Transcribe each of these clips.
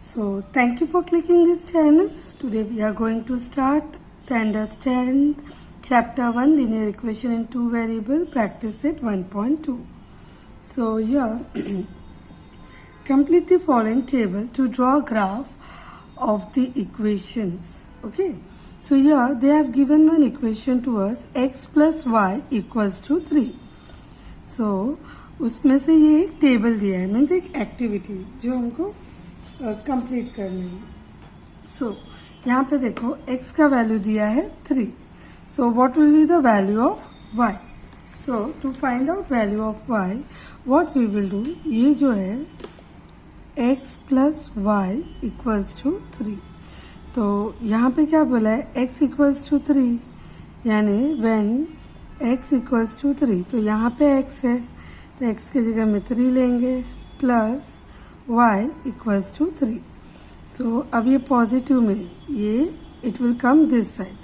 So thank you for clicking this channel. Today we are going to start to understand chapter 1 linear equation in two variable practice set 1.2. So here complete the following table to draw a graph of the equations. Okay. So here they have given one equation to us x plus y equals to 3. So उसमें से ये एक table दिया है means एक activity जो हमको complete करनी है. सो यहाँ पे देखो x का वैल्यू दिया है 3. So what will be the value of y. So to find out value of y what we will do, ये जो है x plus y equals to 3. तो यहाँ पे क्या बोला है x इक्वल्स टू 3 यानी व्हेन x इक्वल्स टू 3. तो यहाँ पे x है तो x की जगह में 3 लेंगे plus y equals to 3. So अब ये पॉजिटिव में ये it will come this side.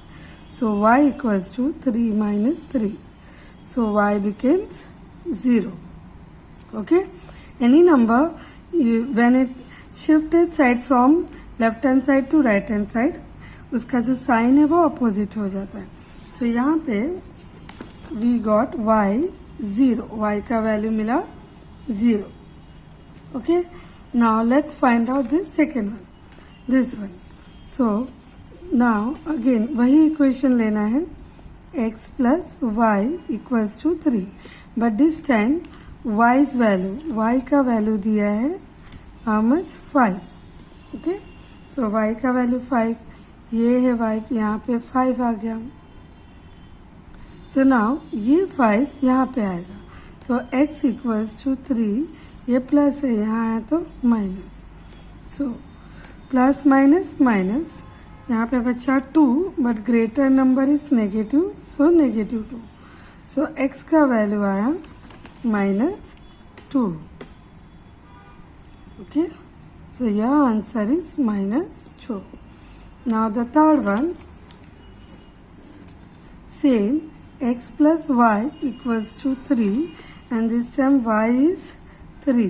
So y equals to 3 minus 3. So y becomes 0. Okay. Any number when it shifted side from left hand side to right hand side उसका जो sign है वो opposite हो जाता है. So यहाँ पे we got y 0. y का वैल्यू मिला 0. Okay. Now let's find out this second one, this one. So now again वही इक्वेशन लेना है x plus y equals to 3. But this time y's value, y का value दिया है how much 5. Okay. So y का value 5, ये है y, यहाँ पे 5 आ गया. सो नाउ ये 5 यहाँ पे आएगा तो x इक्वल्स टू 3, ये प्लस है यहाँ है तो minus. So plus minus minus यहाँ पे बचा 2 but greater number is negative so negative 2. So x का वैल्यू आया minus 2. Okay. So your answer is minus 2. Now the third one same x plus y equals to 3 and this time y is 3.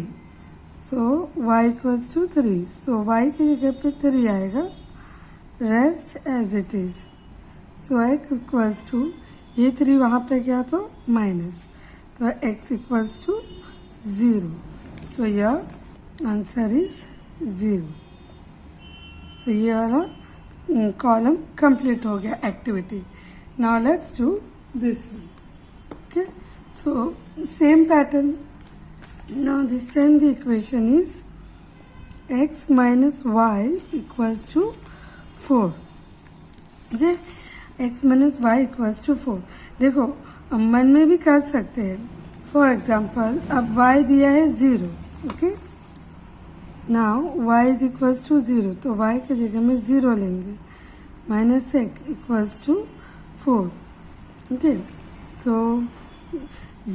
So y equals to 3. So y की जगह पे 3 आएगा, rest as it is. So x equals to ये 3 वहाँ पे गया तो minus तो x equals to 0. So your answer is 0. So ये वाला कॉलम कंप्लीट हो गया activity. Now let's do this one. Okay. So same pattern. Now this time the equation is x minus y equals to 4. Okay. x minus y equals to 4. देखो अब मन में भी कर सकते हैं. फॉर एग्जाम्पल अब y दिया है 0. Okay. Now y is equals to 0 तो y की जगह में 0 लेंगे. Minus x equals to 4. Okay. So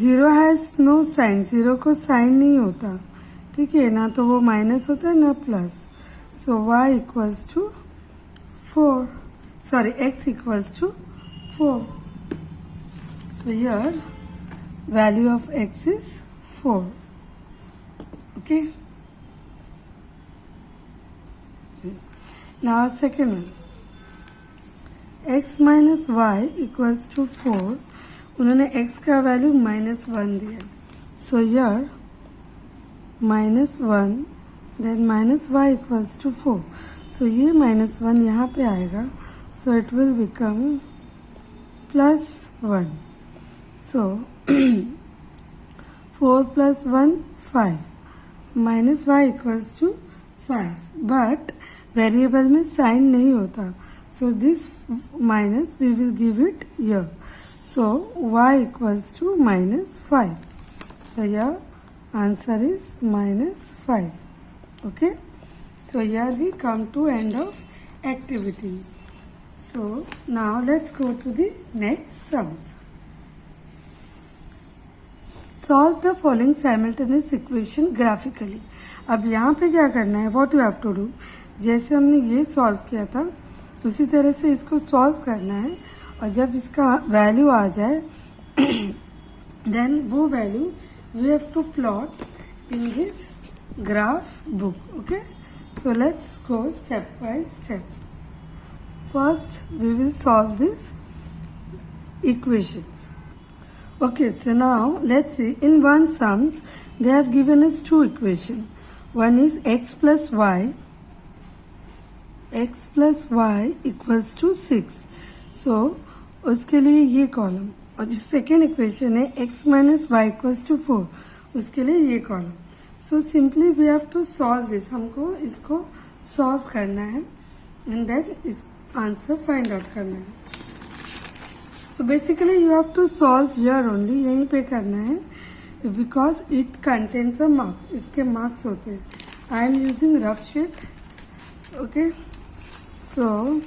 0 has no sign, 0 को साइन नहीं होता. ठीक है ना, तो वो माइनस होता है ना plus. So y equals to 4, sorry x equals to 4. So here value of x is 4. Okay. Now second one x minus y equals to 4. उन्होंने x का वैल्यू -1 दिया. So here -1 then minus y equals to 4. So ये -1 यहाँ पे आएगा. So it will become +1. So 4 + 1 5 minus y equals to 5. But variable में sign नहीं होता. So this minus we will give it here. So y equals to -5. So your answer is -5. Okay. So here we come to end of activity. So now let's go to the next sums. Solve the following simultaneous equation graphically. अब यहाँ पे क्या करना है, what you have to do, जैसे हमने ये solve किया था उसी तरह से इसको सॉल्व करना है. और जब इसका वैल्यू आ जाए देन वो value we have to plot in this graph book. Okay. So let's go step by step. First, we will solve these equations. Okay, so now let's see. In one sums, they have given us two equations. One is x plus y equals to 6. So उसके लिए ये column, और जो second equation है x minus y equals to 4, उसके लिए ये column. So simply we have to solve this. हमको इसको सॉल्व करना है एंड देन इस आंसर फाइंड आउट करना है. So basically you have to solve here only, यहीं पे करना है, because it contains a mark. इसके मार्क्स होते हैं. I am using rough sheet. Okay, so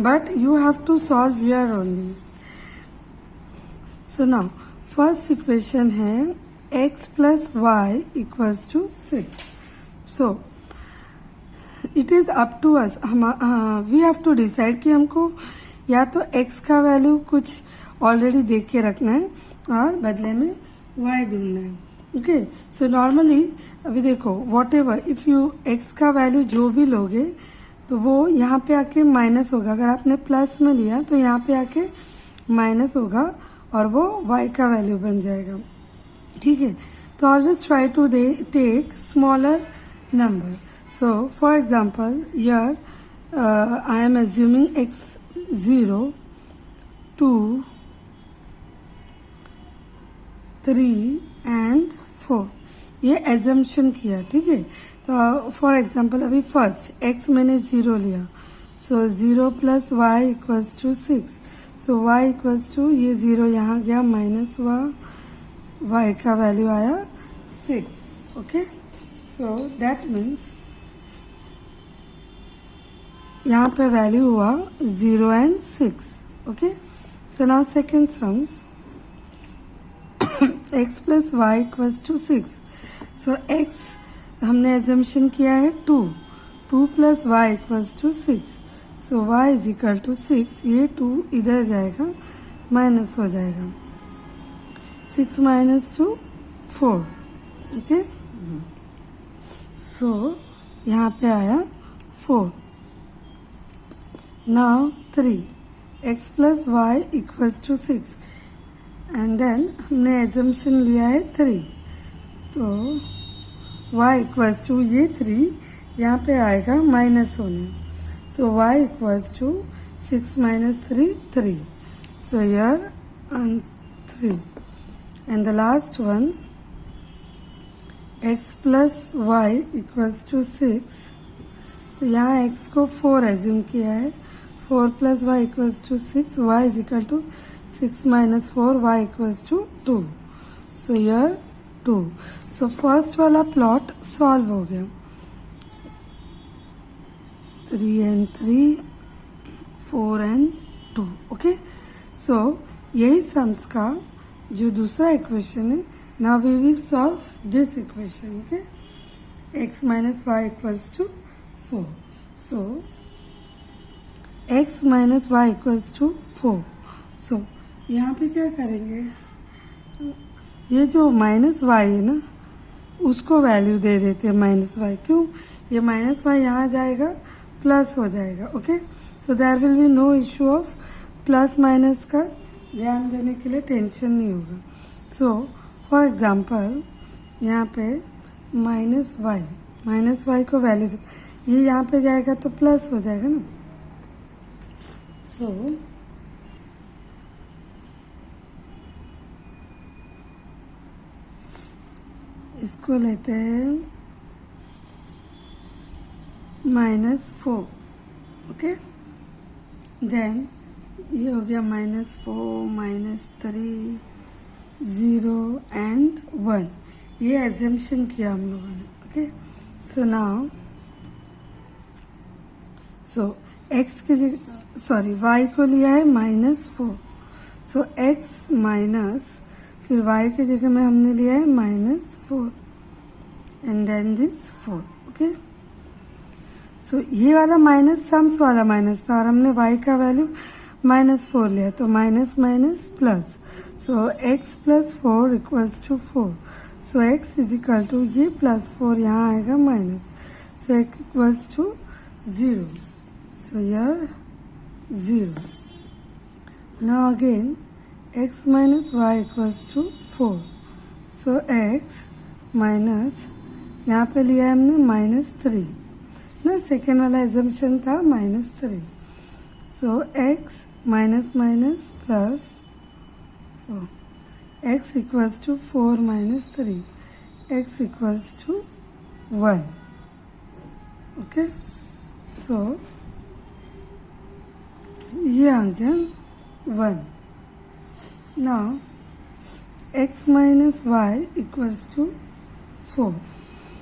but you have to solve here only. So now first equation है x plus y equals to 6. So it is up to us. We have to decide कि हमको या तो x का value कुछ already देख के रखना है और बदले में y ढूंढना है. ओके, सो नॉर्मली अभी देखो, what ever if you x का वैल्यू जो भी लोगे तो वो यहाँ पे आके माइनस होगा. अगर आपने प्लस में लिया तो यहाँ पे आके माइनस होगा और वो y का वैल्यू बन जाएगा. ठीक है, तो always try to take smaller number. So for example here I am assuming x 0, 2, 3 and 4. ये एजम्पशन किया. ठीक है, तो फॉर एग्जाम्पल अभी फर्स्ट x मैंने 0 लिया. सो 0 plus y equals to 6. So y equals to, ये 0 यहाँ गया, माइनस हुआ, y का वैल्यू आया 6. ओके, सो दैट मीन्स यहाँ पे वैल्यू हुआ 0 and 6. Okay, so now second sums x plus y equals to 6. So x हमने एजम्पशन किया है 2 plus y equals to 6. So y is equal to 6. ये 2 इधर जाएगा, माइनस हो जाएगा. 6 माइनस 2 4. ओके, सो यहाँ पे आया 4. Now 3 x plus y equals to 6 and then हमने एजम्पशन लिया है 3. तो y इक्वल्स टू, ये 3 यहाँ पे आएगा माइनस होने. So y equals to 6 minus 3 3. So here 3 and the last one x plus y equals to 6. So यहाँ x को 4 एज्यूम किया है. 4 plus y equals to 6. y is equal to 6 minus 4, y equals to 2. So here 2. So first वाला plot solve हो गया. 3 and 3, 4 and 2. Okay, सो यही sums का जो दूसरा इक्वेशन है. Now we will solve this equation. Okay, x minus y equals to 4. So x minus y equals to 4. So यहाँ पे क्या करेंगे, ये जो माइनस वाई है ना, उसको वैल्यू दे देते हैं माइनस वाई. क्यों, ये माइनस वाई यहाँ जाएगा, प्लस हो जाएगा. Okay, so there will be no issue of plus minus का ध्यान देने के लिए टेंशन नहीं होगा. सो फॉर एग्जांपल यहाँ पे माइनस वाई को वैल्यू दे, ये यहाँ पे जाएगा तो प्लस हो जाएगा ना. सो इसको लेते हैं -4. ओके, देन ये हो गया -4, -3, 0 एंड 1. ये एजम्पशन किया हम लोगों ने. ओके, सो नाउ x की जगह, सॉरी, y को लिया है -4. सो x माइनस, फिर y की जगह में हमने लिया है -4 and then this 4. Okay, so ये वाला माइनस सम्स वाला माइनस था और हमने y का वैल्यू -4 लिया, तो minus minus plus. So x plus 4 equals to 4. So x is equal to ये +4 यहाँ आएगा minus, so x equals to 0. So here 0. Now again x minus y equals to 4. So x minus यहाँ पे लिया है हमने -3 ना, सेकेंड वाला एजम्पशन था -3. So x minus minus plus 4, x equals to 4 minus 3, x equals to 1. Okay, so ये आ गया 1. Now x minus y equals to 4.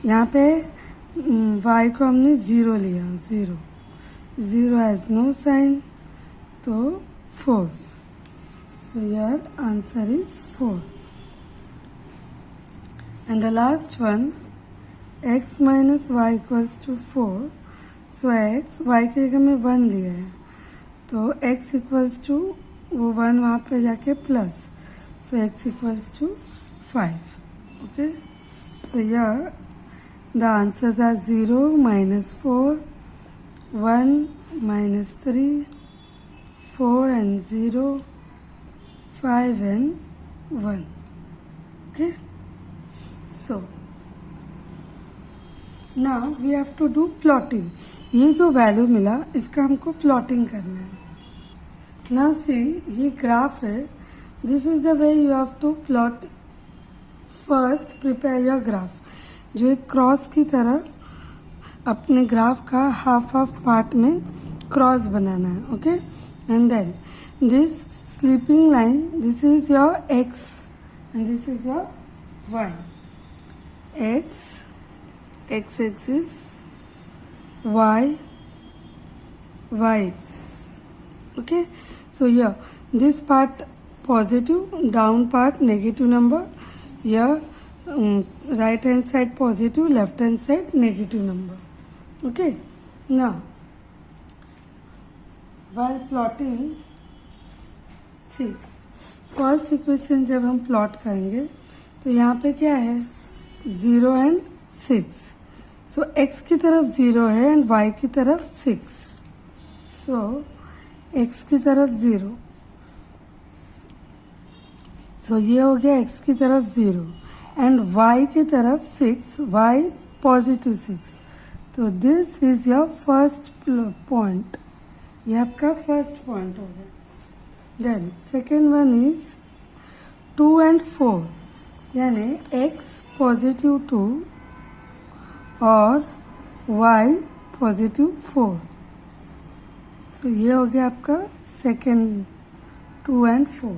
यहाँ पे y को हमने 0 लिया, 0 हैज नो साइन, तो 4. So your answer is 4. And the last one, x minus y equals to 4. So x y के जगह में 1 लिया है, तो x इक्वल्स टू वो 1 वहाँ पे जाके plus, so x equals to 5. Okay, so यार the answers are 0, -4, 1, -3, 4 and 0, 5 and 1. Okay, so now we have to do plotting. ये जो वैल्यू मिला इसका हमको प्लॉटिंग करना है. नाउ सी, ये ग्राफ है. This is the way you have to plot. First prepare your graph. जो एक क्रॉस की तरह अपने ग्राफ का हाफ पार्ट में क्रॉस बनाना है. Okay, and then this sleeping line, this is your x and this is your y. x axis, y axis. Okay, so here this part positive, down part negative number, here right hand side positive, left hand side negative number. Okay, now while plotting, see first equation जब हम plot करेंगे तो यहाँ पे क्या है, 0 and 6. So x की तरफ 0 है एंड y की तरफ 6. सो x की तरफ 0, सो ये हो गया x की तरफ 0 एंड y की तरफ 6, y पॉजिटिव 6. तो this is your first point. ये आपका फर्स्ट पॉइंट हो गया. Then second one is 2 and 4, यानी x पॉजिटिव 2 और y पॉजिटिव 4. सो ये हो गया आपका सेकेंड 2 and 4.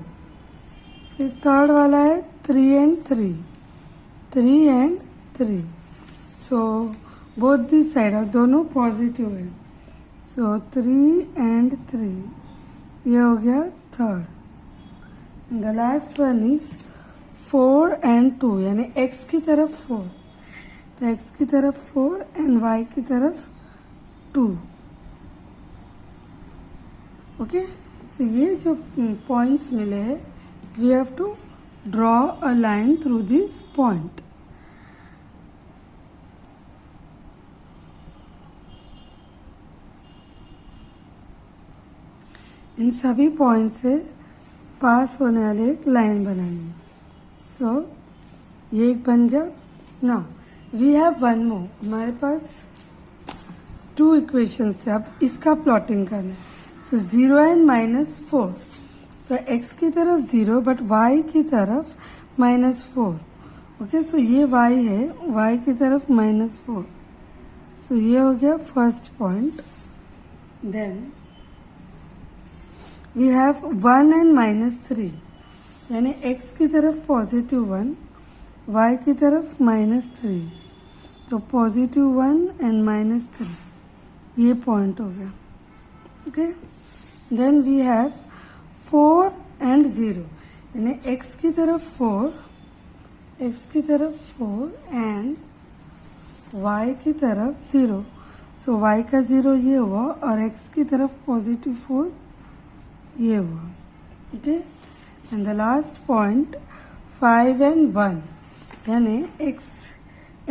फिर थर्ड वाला है 3 and 3, 3 and 3. So both this side, और दोनों पॉजिटिव है. सो 3 and 3, ये हो गया third. And the last one is 4 and 2, यानी x की तरफ 4, तो x की तरफ 4 एंड y की तरफ 2. ओके, सो ये जो पॉइंट्स मिले हैं, we have to draw a line through this point. इन सभी पॉइंट से पास होने वाले एक लाइन बनाएंगे. सो ये एक बन गया. Now we have one more. हमारे पास 2 इक्वेशंस है. अब इसका प्लॉटिंग करना है. So 0 and -4. तो x की तरफ 0 बट y की तरफ -4. ओके, सो ये y है, y की तरफ -4. सो ये हो गया first point. Then we have 1 and -3, यानी x की तरफ पॉजिटिव 1, y की तरफ -3. तो पॉजिटिव 1 and -3, ये पॉइंट हो गया. Okay, then we have 4 and 0, यानी x की तरफ 4, x की तरफ 4 एंड y की तरफ 0. सो y का 0 ये हुआ और x की तरफ पॉजिटिव 4 ये हुआ. Okay, and the last point 5 and 1, यानी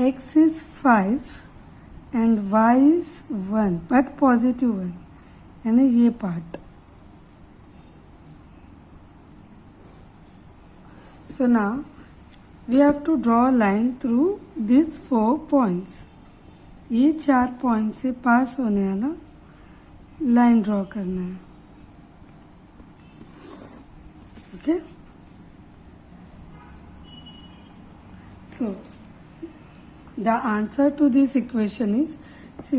x is 5 and y is 1 but positive 1, यानी ये part. So now we have to draw a line through these 4 points. ये 4 पॉइंट से पास होने वाला लाइन ड्रॉ करना है. Okay, so the answer to this equation is, see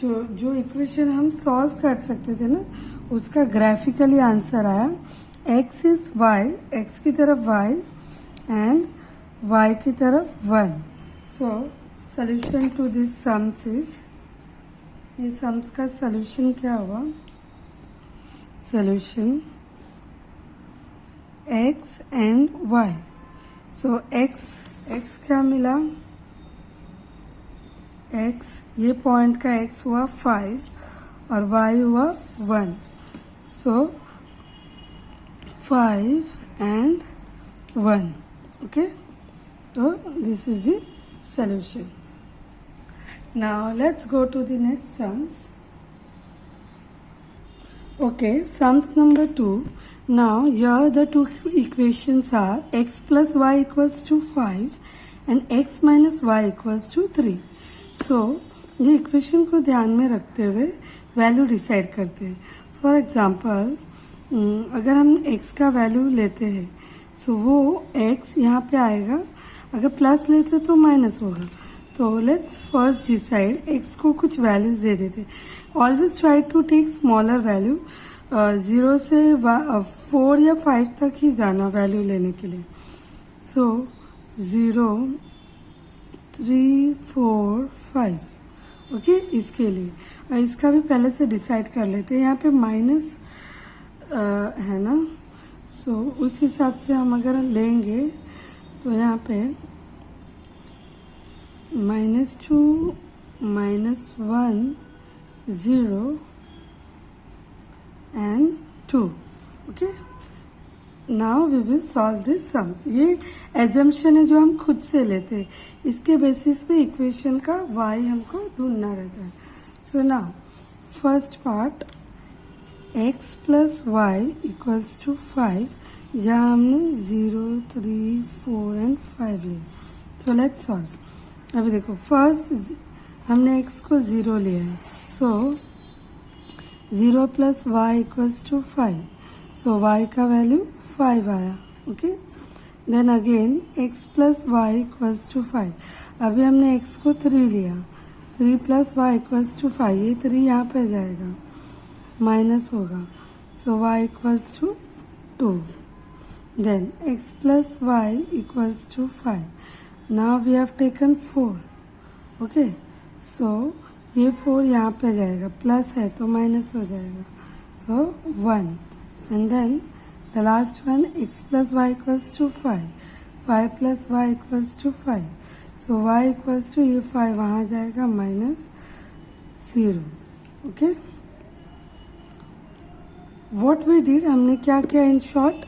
जो equation हम सॉल्व कर सकते थे ना, उसका ग्राफिकली आंसर आया. x इज y, x की तरफ y एंड y की तरफ 1. सो solution to this sums is, ये sums का solution क्या हुआ? Solution x and y. So x क्या मिला? x, ये पॉइंट का x हुआ 5 और y हुआ 1. So 5 and 1. Okay, so this is the solution. Now let's go to the next sums. Okay, sums number 2. Now here the two equations are x plus y equals to 5 and x minus y equals to 3. So ये equation को ध्यान में रखते हुए value decide करते हैं. For example अगर हम x का वैल्यू लेते हैं, सो वो x यहाँ पे आएगा, अगर प्लस लेते तो माइनस होगा. तो लेट्स फर्स्ट डिसाइड, x को कुछ वैल्यूज दे देते. Always try to take smaller value, 0 से 4 या 5 तक ही जाना वैल्यू लेने के लिए. सो 0, 3, 4, 5. ओके, इसके लिए. और इसका भी पहले से डिसाइड कर लेते हैं. यहाँ पे माइनस है ना, सो उस हिसाब से हम अगर लेंगे तो यहाँ पे -2, -1, 0 and 2. Okay, now we will solve this sums. ये एजम्पशन है जो हम खुद से लेते हैं. इसके बेसिस पे इक्वेशन का y हमको ढूंढना रहता है. So now first part, x plus y equals to 5, जहाँ हमने 0, 3, 4 एंड 5 ली. So let's solve. अभी देखो, फर्स्ट हमने x को 0 लिया है. So 0 plus y equals to 5. So y का वैल्यू 5 आया. Okay, then again x plus y equals to 5. अभी हमने x को 3 लिया. 3 प्लस वाई इक्वल्स टू 5. ये 3 यहाँ पे जाएगा, माइनस होगा. So y equals to 2. Then x plus y equals to 5. Now we have taken 4. Okay, so ये 4 यहाँ पे जाएगा, प्लस है तो माइनस हो जाएगा. So 1 and then the last one, x plus y equals to 5. 5 plus y equals to 5. So y equals to, ये 5 वहाँ जाएगा, -0. Okay, what we did, हमने क्या किया, इन शॉर्ट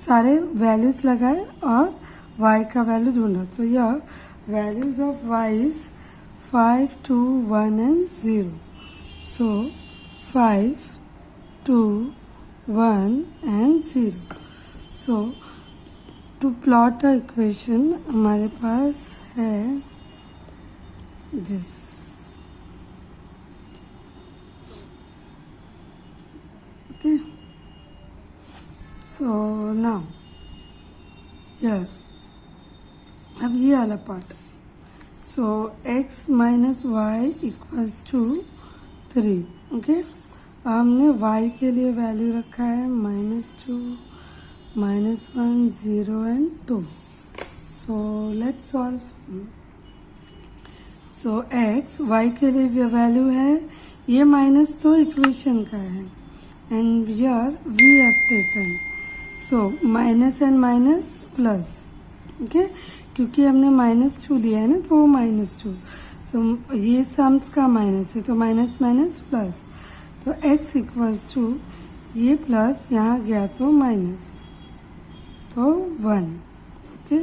सारे वैल्यूज लगाए और y का वैल्यू ढूंढा. तो यह values of y is 5, 2, 1 and 0. So 5, 2, 1 and 0. So to plot a equation हमारे पास है this. Okay, so now here, अब ये वाला part. So x minus y equals to 3. Okay, हमने y के लिए वैल्यू रखा है -2, -1, 0 and 2. So let's solve. So x y के लिए वैल्यू है, ये माइनस तो इक्वेशन का है and here we have taken. So minus and minus plus. Okay, क्योंकि हमने -2 लिया है ना, तो वो -2. सो ये सम्स का माइनस है, तो माइनस माइनस प्लस. तो x इक्वल्स टू, ये प्लस यहाँ गया तो माइनस, तो 1. ओके,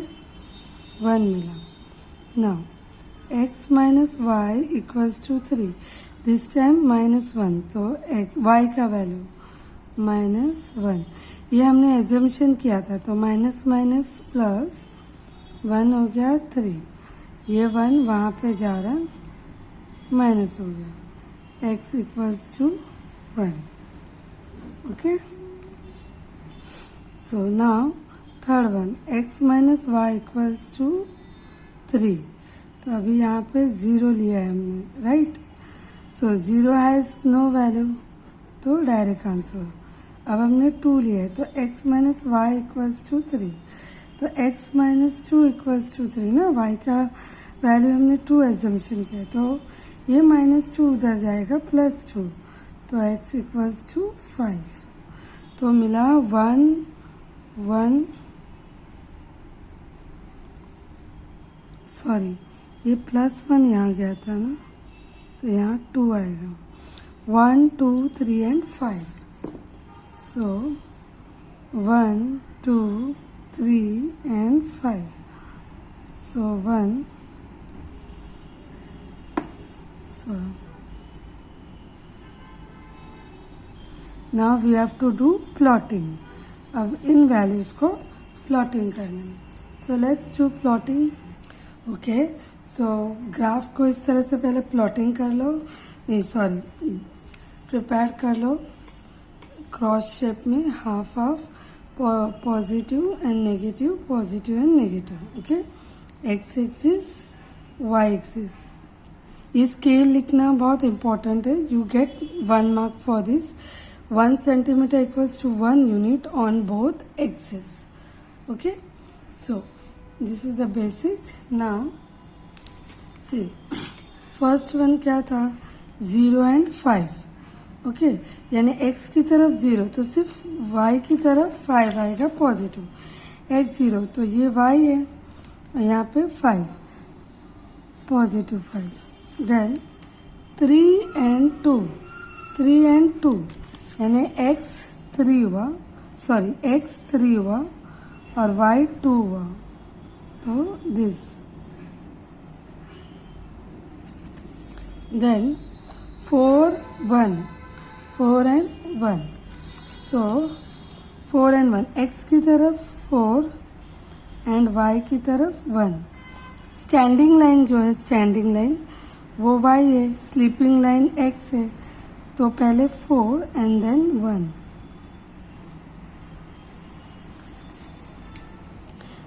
1 मिला. Now x minus y equals to 3. This time -1. तो y का वैल्यू -1. ये हमने एजम्पशन किया था, तो माइनस माइनस प्लस 1 हो गया 3. ये 1 वहाँ पे जा रहा, माइनस हो गया. x equals to 1. Okay. So now third one, x minus y equals to 3. तो अभी यहाँ पे 0 लिया है हमने, right. So 0 has no value, तो डायरेक्ट आंसर. अब हमने 2 लिया है, तो x minus y equals to 3. तो x माइनस 2 इक्वल्स टू 3 ना, y का वैल्यू हमने 2 एजम्पशन किया, तो ये -2 उधर जाएगा, +2. तो x इक्वल्स टू 5. तो मिला 1 1. सॉरी, ये +1 यहाँ गया था ना, तो यहाँ 2 आएगा. 1 2 3 and 5. So 1 2 3 and 5. So 1. So now we have to do plotting. अब इन वैल्यूज को प्लॉटिंग करना है. So let's do plotting. Okay. So graph को इस तरह से पहले प्लॉटिंग कर लो, नहीं सॉरी प्रिपेयर कर लो क्रॉस शेप में, half half, positive and negative, positive and negative. Okay. X axis, y axis. ये स्केल लिखना बहुत इंपॉर्टेंट है. You get 1 mark for this. 1 centimeter equals to 1 unit on both axes. Okay. So this is the basic. Now see, first one क्या था, 0 and 5. Okay. यानी x की तरफ 0, तो सिर्फ y की तरफ 5 आएगा पॉजिटिव. x 0, तो ये y है, यहाँ पे 5 पॉजिटिव 5. देन 3 and 2, 3 and 2 यानी x 3 हुआ, सॉरी x 3 हुआ और y 2 हुआ, तो this. Then 4 1, 4 and 1. So 4 and 1, x की तरफ 4 एंड y की तरफ 1. स्टैंडिंग लाइन जो है, स्टैंडिंग लाइन वो y है, स्लीपिंग लाइन x है, तो पहले 4 and then 1.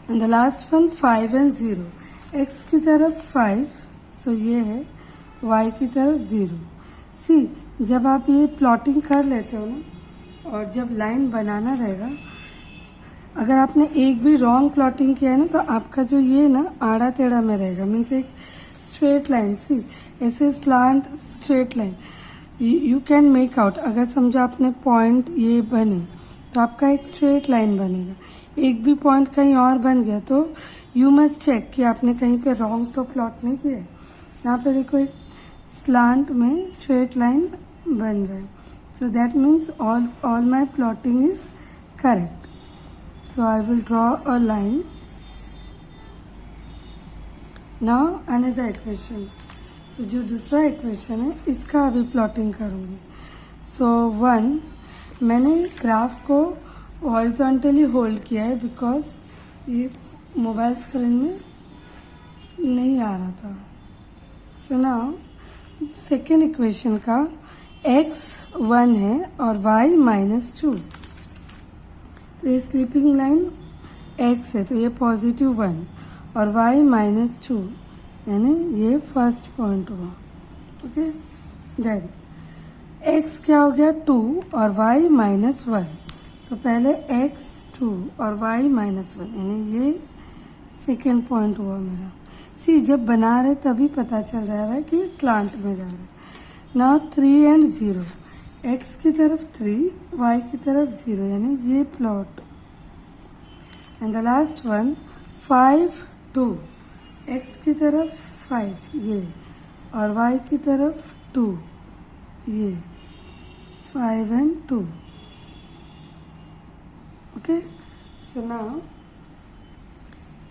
And the last one 5 and 0. x की तरफ 5, सो ये है, y की तरफ 0. सी, जब आप ये प्लॉटिंग कर लेते हो ना, और जब लाइन बनाना रहेगा, अगर आपने एक भी रॉन्ग प्लॉटिंग किया है ना, तो आपका जो ये ना आड़ा टेढ़ा में रहेगा, मीन्स एक स्ट्रेट लाइन. सी, ऐसे slant straight line you can make out. अगर समझो आपने पॉइंट ये बने, तो आपका एक स्ट्रेट लाइन बनेगा. एक भी पॉइंट कहीं और बन गया, तो यू मस्ट चेक कि आपने कहीं पे रॉन्ग तो प्लॉट नहीं किया. यहाँ पे देखो एक स्लांट में स्ट्रेट लाइन बन रहा है, so that means all my plotting is correct. So I will draw a line. Now another equation. So जो दूसरा इक्वेशन है, इसका अभी प्लॉटिंग करूँगी. सो 1, मैंने ग्राफ को हॉरिजॉन्टली होल्ड किया है बिकॉज ये मोबाइल स्क्रीन में नहीं आ रहा था. सो नाउ सेकेंड इक्वेशन का x 1 है और y -2. तो ये स्लीपिंग लाइन x है, तो ये +1 और y -2, यानी ये फर्स्ट पॉइंट हुआ. ओके. देन x क्या हो गया, 2 और y -1. तो पहले x 2 और y -1, यानी ये सेकेंड पॉइंट हुआ मेरा. सी, जब बना रहे तभी पता चल रहा है कि स्लांट में जा रहा है. Now 3 and 0. x की तरफ 3, y की तरफ 0, यानी ये plot. And the last one 5 2. x की तरफ 5 ये, और y की तरफ 2 ये, 5 एंड 2. ओके. सो नाउ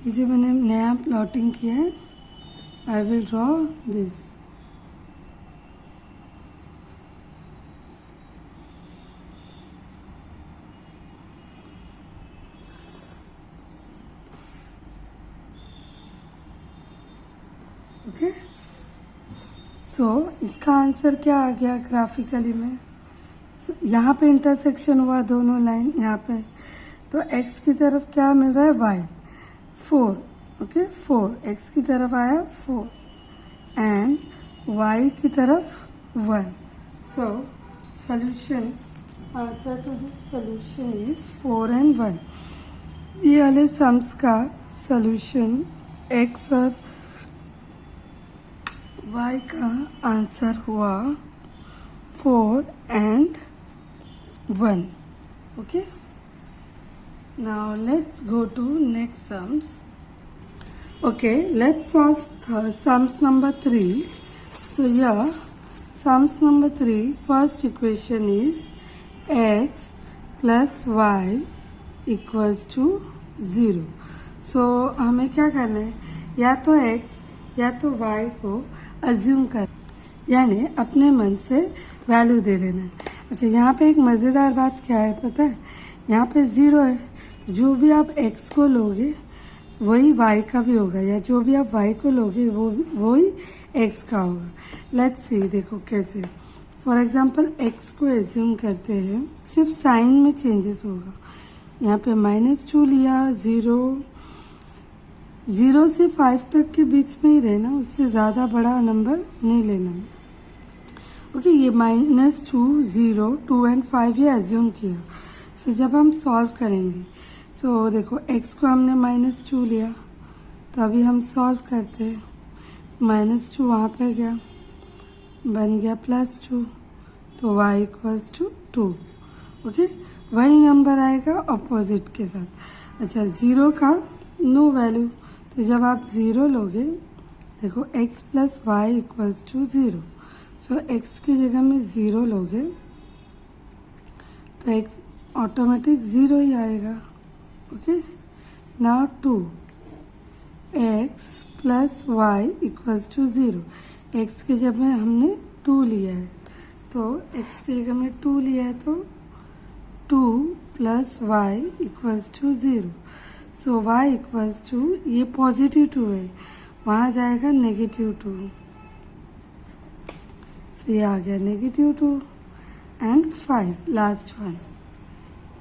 ये जो मैंने नया प्लॉटिंग किया है, I will draw this. Okay, so इसका आंसर क्या आ गया ग्राफिकली में? यहाँ पे इंटरसेक्शन हुआ दोनों लाइन यहाँ पे, तो x की तरफ क्या मिल रहा है? y 4, ओके 4 x की तरफ आया 4 एंड y की तरफ 1। So solution, answer to this solution is 4 and 1। ये वाले सम्स का सोल्यूशन x और y का आंसर हुआ 4 and 1. Okay, now let's go to next sums. Okay, let's solve sums number 3. So here sums number 3, first equation is x plus y equals to 0. So हमें क्या करना है? या तो x या तो y को अज्यूम कर, यानी अपने मन से वैल्यू दे देना है। अच्छा, यहाँ पे एक मज़ेदार बात क्या है पता है? यहाँ पे 0 है, जो भी आप x को लोगे वही y का भी होगा, या जो भी आप y को लोगे वो वही x का होगा। लेट्स सी, देखो कैसे। फॉर एग्जांपल x को एज्यूम करते हैं, सिर्फ साइन में चेंजेस होगा। यहाँ पे -2 लिया, 0 से 5 तक के बीच में ही रहना, उससे ज़्यादा बड़ा नंबर नहीं लेना। ओके, ये -2, 0, 2 एंड 5 ये एज्यूम किया। सो जब हम सॉल्व करेंगे, सो देखो x को हमने -2 लिया, तो अभी हम सॉल्व करते हैं। -2 वहाँ पे गया, बन गया +2, तो y इक्वल्स टू 2। ओके, वही नंबर आएगा अपोजिट के साथ। अच्छा, 0 का नो वैल्यू, तो जब आप 0 लोगे, देखो x plus y equals to 0। So x की जगह में 0 लोगे तो x ऑटोमेटिक 0 ही आएगा। Okay, now 2 x plus y equals to 0। x की जगह में हमने 2 लिया है, तो x की जगह में 2 लिया है, तो 2 plus y equals to 0। So y equals to, ये पॉजिटिव 2 है, वहाँ जाएगा -2। सो ये आ गया -2 and 5, last one,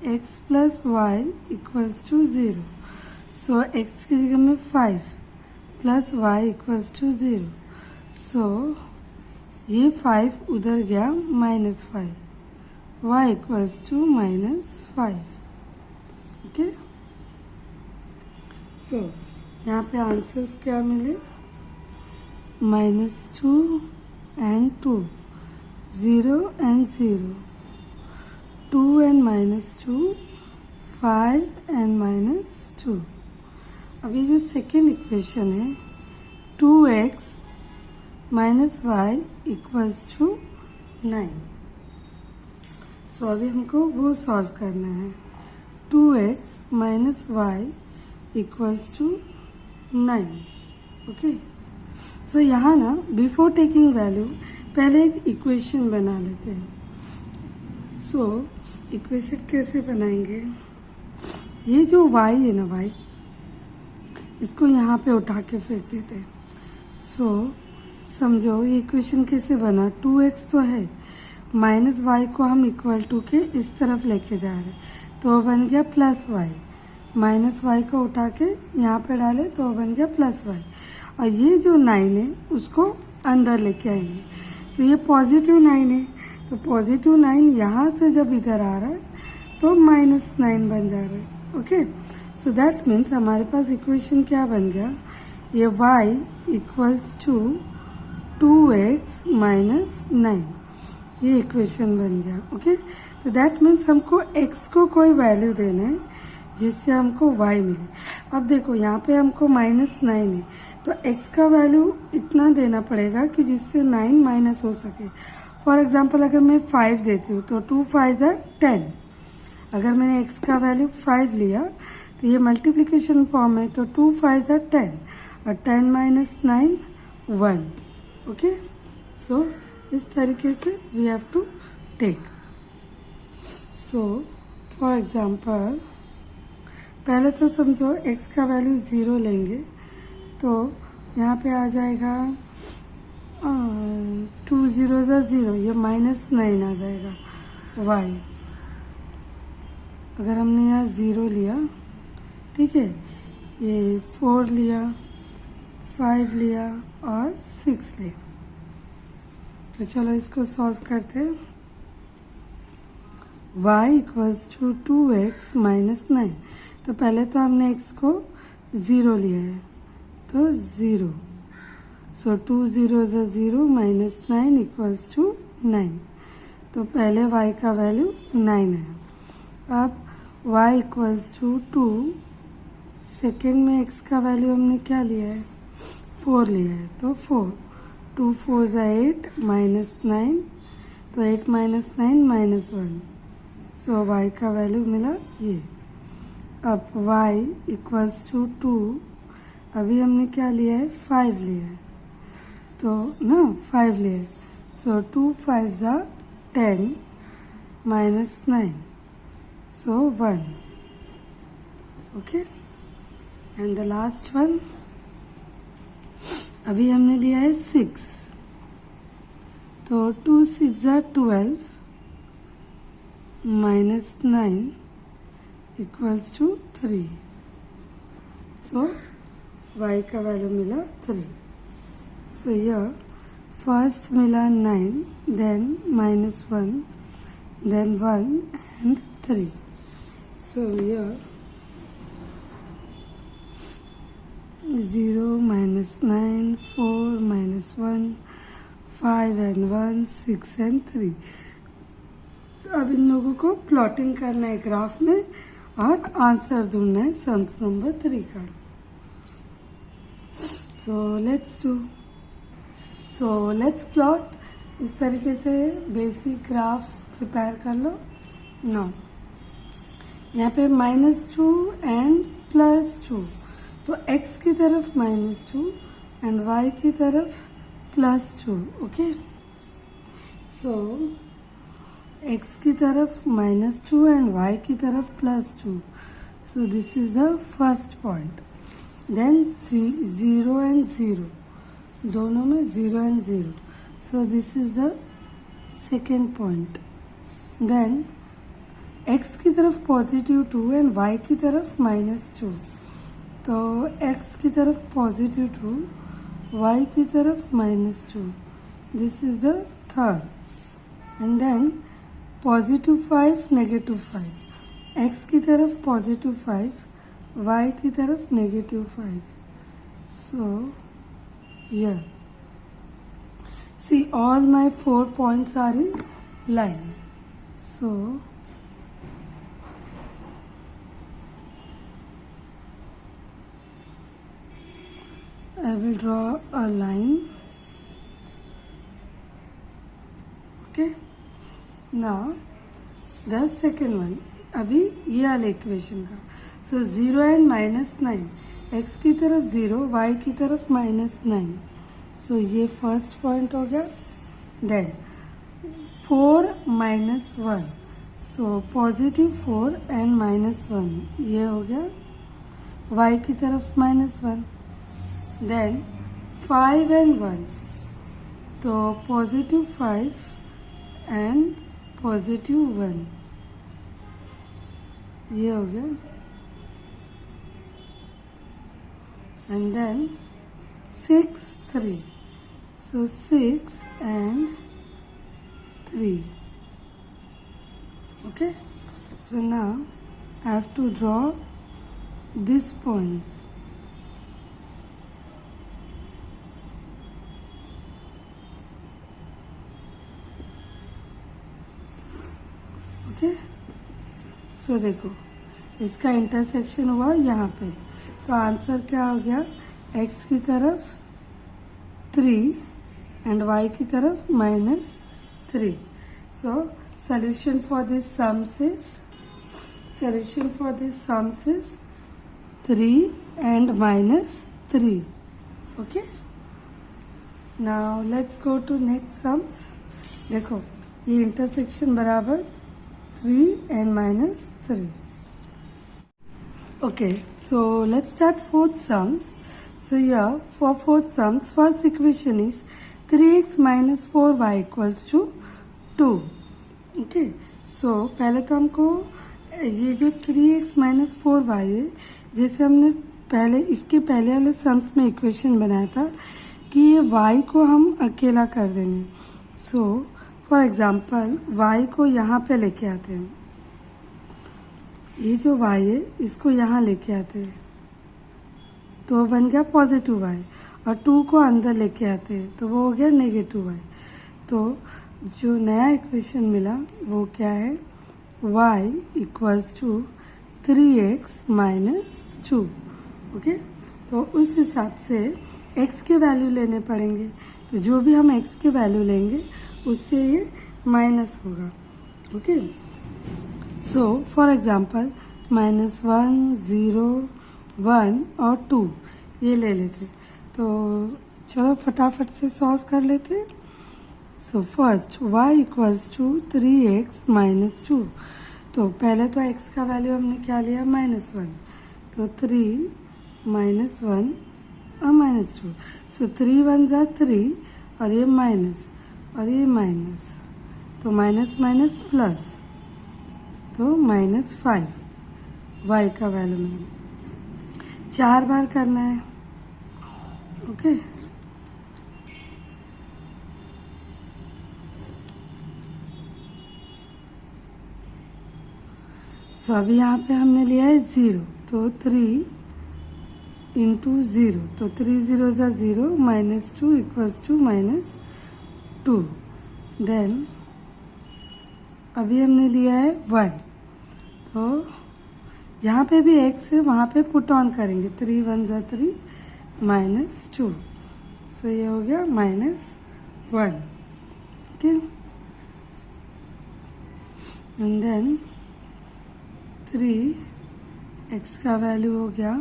x plus y equals to 0। So x की जगह में 5 plus y equals to 0। So ये 5 उधर गया -5, y equals to -5। Okay, so यहाँ पे आंसर्स क्या मिले? -2 and 2, 0 and 0, 2 and -2, 5 and -2। अभी जो सेकेंड इक्वेशन है 2x minus y equals to 9। So अभी हमको वो सॉल्व करना है। 2x minus y equals to 9। Okay, so यहाँ ना बिफोर टेकिंग वैल्यू पहले एक इक्वेशन बना लेते हैं। सो इक्वेशन कैसे बनाएंगे? ये जो y है ना, y इसको यहाँ पे उठा के फेंक देते हैं। सो समझो ये इक्वेशन कैसे बना? 2x तो है, माइनस वाई को हम इक्वल टू के इस तरफ लेके जा रहे हैं, तो बन गया प्लस वाई। माइनस वाई को उठा के यहाँ पे डाले तो बन गया प्लस वाई। और ये जो 9 है उसको अंदर लेके आएंगे, तो ये पॉजिटिव 9 है, तो पॉजिटिव 9 यहाँ से जब इधर आ रहा है तो -9 बन जा रहा है। ओके, सो दैट मीन्स हमारे पास इक्वेशन क्या बन गया? ये y equals to 2x minus 9, ये इक्वेशन बन गया। ओके, तो दैट मीन्स हमको x को कोई वैल्यू देना है जिससे हमको y मिले। अब देखो यहाँ पे हमको -9 है, तो x का वैल्यू इतना देना पड़ेगा कि जिससे 9 माइनस हो सके। फॉर एग्जाम्पल अगर मैं 5 देती हूँ तो 2 5 10। अगर मैंने x का वैल्यू 5 लिया तो ये मल्टीप्लिकेशन फॉर्म है, तो 2 5 are 10 और 10 minus 9 1. ओके, सो इस तरीके से we have to take. So for example पहले तो समझो x का वैल्यू 0 लेंगे तो यहाँ पे आ जाएगा 2 0 0, ये -9 आ जाएगा y. अगर हमने यहाँ 0 लिया, ठीक है, ये 4 लिया, 5 लिया और 6 लिया, तो चलो इसको सॉल्व करते हैं. y equals to 2x minus 9. तो पहले तो हमने x को 0 लिया है, तो 0. सो 2 0 0 माइनस 9 इक्वल्स टू 9. तो पहले y का वैल्यू 9 है. अब y इक्वल्स टू 2, सेकेंड में x का वैल्यू हमने क्या लिया है, 4 लिया है, तो 4. 2 4 8 माइनस 9, तो 8 माइनस 9 माइनस 1. सो y का वैल्यू मिला ये. अब y इक्वल्स टू 2, अभी हमने क्या लिया है, 5 लिया है, तो ना 5 लिया है. सो 2 5 are 10 minus 9, so 1. Okay, and the last one, अभी हमने लिया है 6, तो 2 6 are 12 minus 9 equals to 3. So y का वैल्यू मिला 3. सो यह फर्स्ट मिला 9, देन -1, देन 1 एंड 3. सो यह 0 माइनस 9 4 माइनस 1 5 एंड 1 6 एंड 3. अब इन लोगों को प्लॉटिंग करना है ग्राफ में और आंसर ढूंढना है सम्स नंबर 3 का. So let's plot. इस तरीके से बेसिक ग्राफ प्रिपेयर कर लो. नाउ यहाँ पे -2 एंड +2, तो x की तरफ -2 एंड y की तरफ +2. ओके, सो x की तरफ -2 एंड y की तरफ +2. So this is the first point. Then 0 and 0, दोनों में 0 and 0. So this is the second point. Then x की तरफ +2 एंड y की तरफ -2, तो x की तरफ +2, y की तरफ -2. This is the third. And then +5 -5, x की तरफ +5, y की तरफ -5. So here, see all my 4 points are in line. So I will draw a line. Okay, now the second one, अभी ये वाले इक्वेशन का. सो 0 एंड -9, x की तरफ 0, y की तरफ -9. सो ये फर्स्ट पॉइंट हो गया. देन 4 -1, सो +4 एंड -1, ये हो गया. y की तरफ -1. देन 5 एंड 1, तो +5 एंड +1, ये हो गया. And then 6 3, so 6 and 3. Okay, so now I have to draw these points. Okay, so देखो इसका इंटरसेक्शन हुआ यहाँ पे, तो आंसर क्या हो गया, x की तरफ 3 एंड y की तरफ -3. So solution for this sums is solution for this sums is 3 and minus 3. Okay. Now let's go to next sums. देखो ये intersection बराबर 3 and minus 3. Okay, so let's start fourth sums. So here for fourth sums, first equation is 3x minus 4y equals to 2. Okay, so पहले तो हमको ये जो 3x minus 4y है, जैसे हमने पहले इसके पहले वाले सम्स में इक्वेशन बनाया था कि ये y को हम अकेला कर देंगे. सो फॉर एग्जांपल y को यहाँ पे लेके आते हैं. ये जो y है इसको यहाँ लेके आते हैं तो बन गया पॉजिटिव y, और 2 को अंदर लेके आते हैं तो वो हो गया नेगेटिव y. तो जो नया इक्वेशन मिला वो क्या है, y equals to 3x minus 2. Okay, तो उस हिसाब से x के वैल्यू लेने पड़ेंगे. तो जो भी हम x के वैल्यू लेंगे उससे ये माइनस होगा. ओके, सो फॉर एग्जांपल -1, 0, 1 और 2 ये ले लेते. तो चलो फटाफट से सॉल्व कर लेते. So first y equals to 3x minus 2. तो पहले तो x का वैल्यू हमने क्या लिया, -1. तो 3 माइनस 1 और -2. सो 3 1 जा 3 और ये माइनस और ये माइनस, तो माइनस माइनस प्लस, तो -5 y का वैल्यू मिला. 4 बार करना है. ओके, सो अभी यहाँ पे हमने लिया है 0, तो 3 इंटू 0, तो 3 0 ज़ा 0, -2 इक्वल्स टू -2. देन अभी हमने लिया है 1, तो जहाँ पे भी x है वहाँ पे पुट ऑन करेंगे. 3 1 ज़ा 3, -2. सो ये हो गया -1. ओके, एंड देन 3 x का वैल्यू हो गया,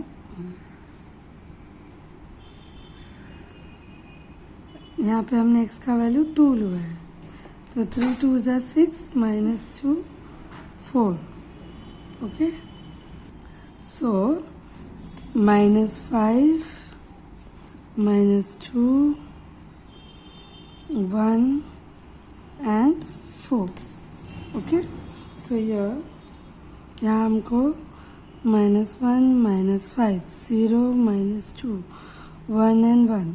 यहाँ पे हमने x का वैल्यू 2 लिया है. तो 3 2 ज़ा 6, -2 4. Okay, so -5 -2 1 and 4. Okay, so यहाँ हमको -1 -5 0 -2 1 and 1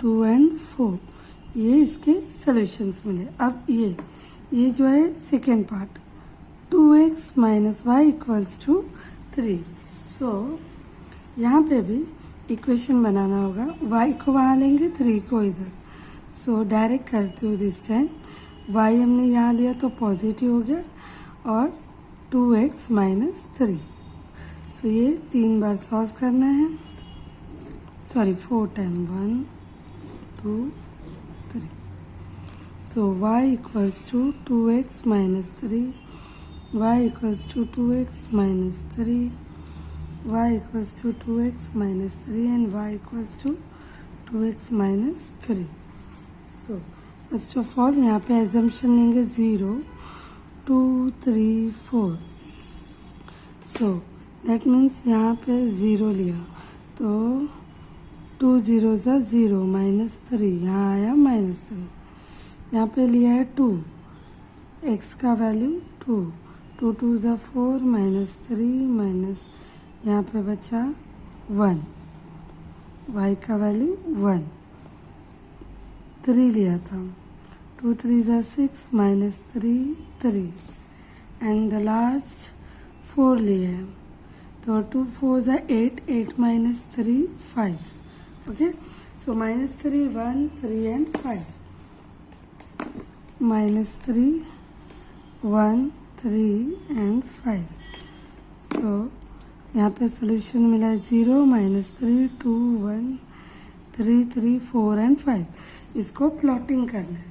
2 and 4 ये इसके सॉल्यूशंस मिले. अब ये जो है second part, 2x minus y equals to 3. So यहाँ पे भी इक्वेशन बनाना होगा. y को वहाँ लेंगे, 3 को इधर. सो डायरेक्ट करती हूँ दिस टाइम. y हमने यहाँ लिया तो पॉजिटिव हो गया, और 2x माइनस 3. सो ये 3 बार सॉल्व करना है. Sorry 4 time, 1 2 3. So y equals to 2x minus 3, y equals to 2x minus 3, y equals to 2x minus 3 and y equals to 2x minus 3. So first of all यहाँ पे assumption लेंगे 0 2 3 4. सो that means यहाँ पे 0 लिया तो 2 0 ज़ा 0 -3, यहाँ आया -3. यहाँ पे लिया है 2, x का वैल्यू 2 2 2 ज़ा 4 -3 माइनस, यहाँ पे बचा 1, y का वैल्यू 1. 3 लिया था, 2 3 ज़ा 6 -3 3 एंड द लास्ट 4 लिया है तो 2 4 ज़ा 8 8 minus 3 5. Okay, so -3 1 3 and 5, -3 1 3 and 5. सो यहाँ पे सोल्यूशन मिला है 0 -3 2 1 3 3 4 एंड 5. इसको प्लॉटिंग करना है.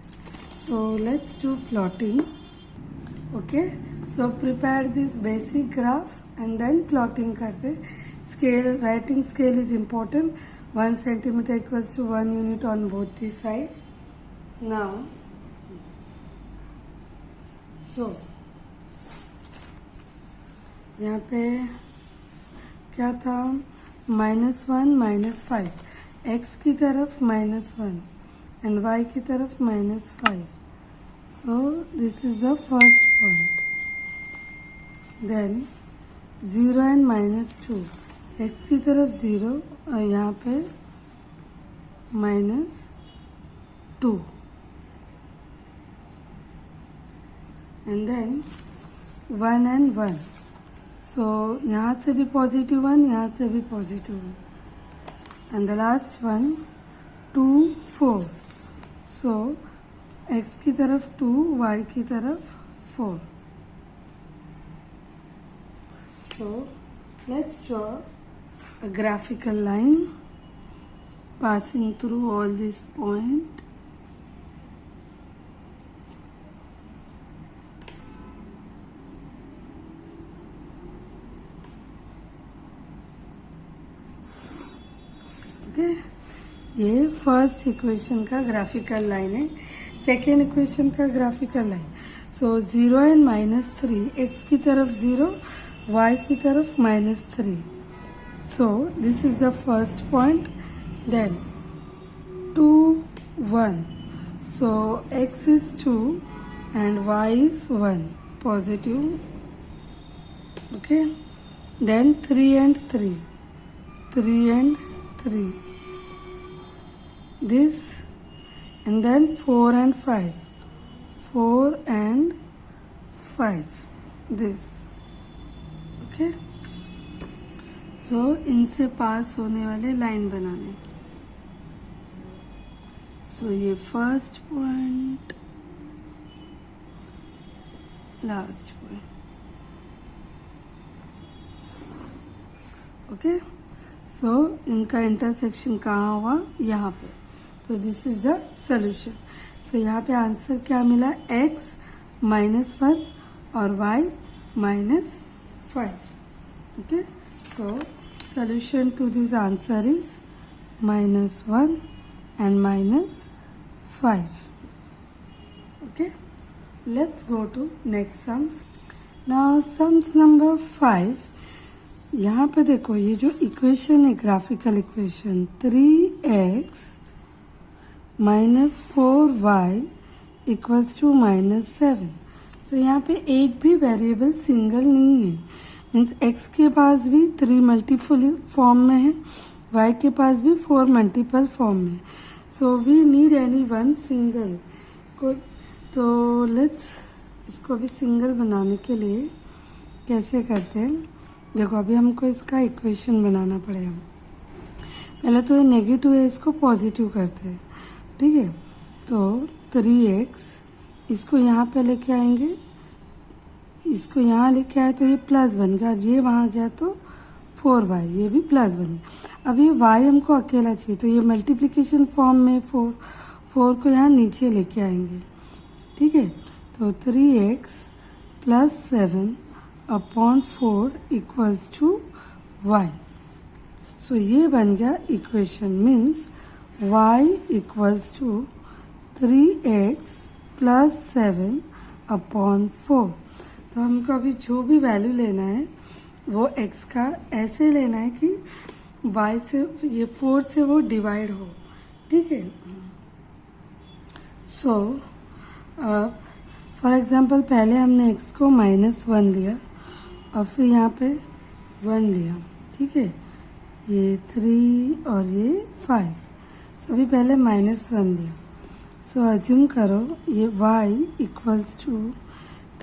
So let's do plotting. Okay, So prepare this basic graph and then plotting करते. Scale, writing scale is important. 1 centimeter equals to 1 unit on both the side. Now, so यहाँ पे क्या था, -1 -5, x की तरफ -1 and y की तरफ -5. So this is the first point. Then 0 and -2, x की तरफ 0 और यहाँ पे -2. And then 1 and 1. So यहाँ से भी +1, यहाँ से भी +1. And the last one 2 4. So x की तरफ 2, y की तरफ 4. So let's draw a graphical line passing through all these points. Okay, ये फर्स्ट इक्वेशन का ग्राफिकल लाइन है. सेकेंड इक्वेशन का graphical line. So 0 and -3, x की तरफ 0, y की तरफ -3. So this is the first point. Then 2 1. So x is 2 and y is 1, positive. Okay. Then 3 and 3. 3 and 3. This, and then 4 and 5. 4 and 5. This. Okay. So इनसे पास होने वाले line बनाने. So ये first point, last point. Okay. So इनका intersection कहाँ हुआ, यहाँ पे. तो this is the solution. So यहाँ पे आंसर क्या मिला, x -1 और y -5. Okay. So solution to this answer is -1 and -5. Okay, let's go to next sums. Now sums number 5. यहाँ पे देखो, ये जो इक्वेशन है, graphical equation, 3x -4y equals to -7. So यहाँ पे एक भी वेरिएबल सिंगल नहीं है. मीन्स x के पास भी 3 मल्टीपल फॉर्म में है, y के पास भी 4 मल्टीपल फॉर्म में. So we need any one single. तो लेट्स इसको भी सिंगल बनाने के लिए कैसे करते हैं. देखो, अभी हमको इसका इक्वेशन बनाना पड़ेगा. पहले तो ये नेगेटिव है, इसको पॉजिटिव करते हैं. ठीक है. तो 3x, इसको यहाँ पे लेके आएंगे, इसको यहाँ लेके आए तो ये प्लस बन गया. ये वहाँ गया तो 4y, ये भी प्लस बन गया. अब ये y हमको अकेला चाहिए, तो ये मल्टीप्लिकेशन फॉर्म में 4 को यहाँ नीचे लेके आएंगे. ठीक है. तो 3x + 7/4 इक्वल्स टू y. सो ये बन गया equation. Means y equals to 3x + 7/4. तो हमको अभी जो भी वैल्यू लेना है वो x का ऐसे लेना है कि y से, ये 4 से वो डिवाइड हो. ठीक है. सो फॉर एग्जांपल पहले हमने x को -1 लिया और फिर यहाँ पे 1 लिया. ठीक है. ये 3 और ये 5. सो अभी पहले -1 लिया. सो अज्यूम करो ये y इक्वल्स टू